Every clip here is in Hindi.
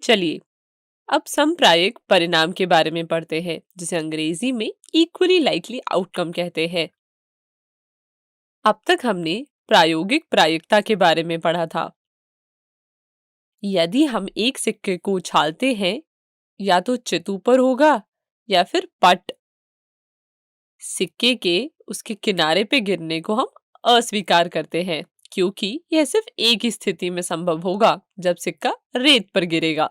चलिए अब समप्रायिक परिणाम के बारे में पढ़ते हैं, जिसे अंग्रेजी में इक्वली लाइकली आउटकम कहते हैं। अब तक हमने प्रायोगिक प्रायिकता के बारे में पढ़ा था। यदि हम एक सिक्के को उछालते हैं, या तो चित ऊपर होगा या फिर पट। सिक्के के उसके किनारे पे गिरने को हम अस्वीकार करते हैं, क्योंकि यह सिर्फ एक ही स्थिति में संभव होगा, जब सिक्का रेत पर गिरेगा।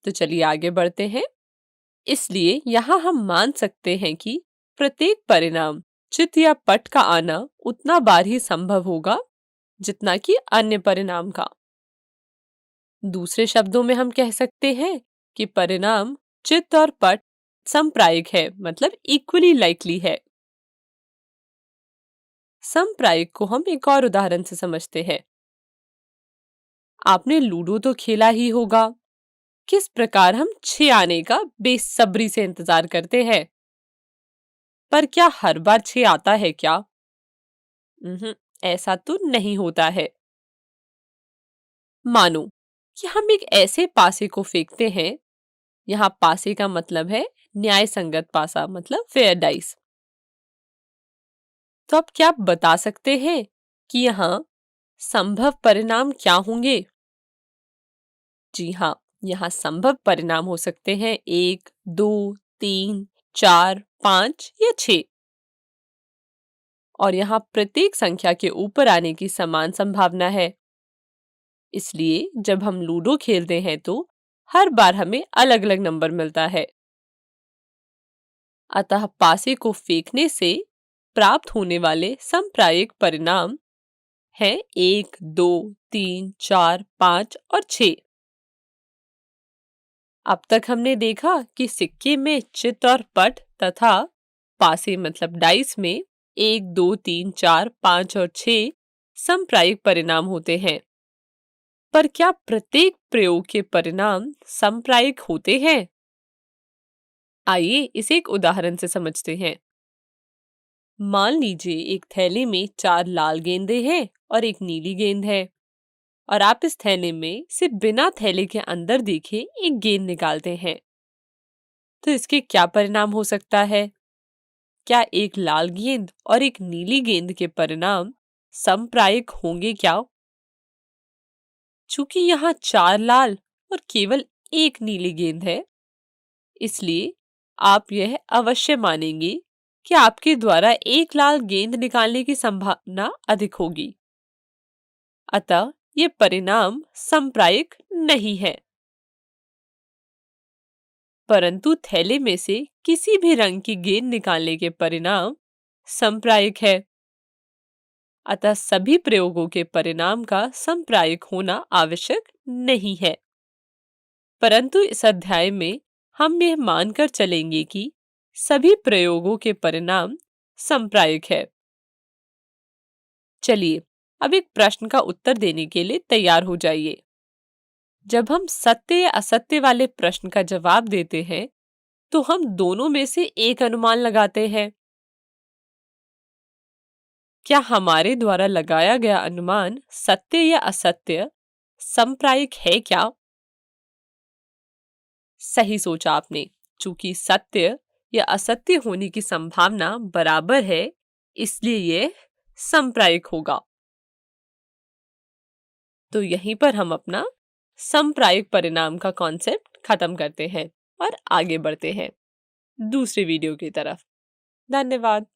तो चलिए आगे बढ़ते हैं। इसलिए यहाँ हम मान सकते हैं कि प्रत्येक परिणाम चित या पट का आना उतना बार ही संभव होगा जितना कि अन्य परिणाम का। दूसरे शब्दों में हम कह सकते हैं कि परिणाम चित और पट समप्रायिक है, मतलब इक्वली लाइकली है। समप्रायिक को हम एक और उदाहरण से समझते हैं। आपने लूडो तो खेला ही होगा। किस प्रकार हम 6 आने का बेसब्री से इंतजार करते हैं, पर क्या हर बार 6 आता है क्या? ऐसा तो नहीं होता है। मानो कि हम एक ऐसे पासे को फेंकते हैं। यहाँ पासे का मतलब है न्याय संगत पासा, मतलब फेयर डाइस। तो अब क्या आप बता सकते हैं कि यहाँ संभव परिणाम क्या होंगे? जी हाँ, यहाँ संभव परिणाम हो सकते हैं 1, 2, 3, 4, 5 या 6। और यहाँ प्रत्येक संख्या के ऊपर आने की समान संभावना है। इसलिए जब हम लूडो खेलते हैं तो हर बार हमें अलग अलग नंबर मिलता है। अतः पासे को फेंकने से प्राप्त होने वाले समप्रायिक परिणाम हैं 1, 2, 3, 4, 5 और 6। अब तक हमने देखा कि सिक्के में चित और पट तथा पासे मतलब डाइस में 1, 2, 3, 4, 5 और 6 समप्रायिक परिणाम होते हैं। पर क्या प्रत्येक प्रयोग के परिणाम समप्रायिक होते हैं? आइए इसे एक उदाहरण से समझते हैं। मान लीजिए एक थैले में 4 लाल गेंदें हैं और एक नीली गेंद है, और आप इस थैले में से बिना थैले के अंदर देखे एक गेंद निकालते हैं। तो इसके क्या परिणाम हो सकता है? क्या एक लाल गेंद और एक नीली गेंद के परिणाम समप्रायिक होंगे क्या? चूंकि यहाँ 4 लाल और केवल एक नीली गेंद है, इसलिए आप यह अवश्य मानेंगे कि आपके द्वारा एक लाल गेंद निकालने की संभावना अधिक होगी। अतः ये परिणाम समप्रायिक नहीं है। परंतु थैले में से किसी भी रंग की गेंद निकालने के परिणाम समप्रायिक है। अतः सभी प्रयोगों के परिणाम का समप्रायिक होना आवश्यक नहीं है। परंतु इस अध्याय में हम यह मानकर चलेंगे कि सभी प्रयोगों के परिणाम समप्रायिक है। चलिए अब एक प्रश्न का उत्तर देने के लिए तैयार हो जाइए। जब हम सत्य या असत्य वाले प्रश्न का जवाब देते हैं, तो हम दोनों में से एक अनुमान लगाते हैं। क्या हमारे द्वारा लगाया गया अनुमान सत्य या असत्य समप्रायिक है क्या? सही सोचा आपने। चूंकि सत्य या असत्य होने की संभावना बराबर है, इसलिए यह समप्रायिक होगा। तो यहीं पर हम अपना समप्रायिक परिणाम का कॉन्सेप्ट खत्म करते हैं और आगे बढ़ते हैं दूसरे वीडियो की तरफ। धन्यवाद।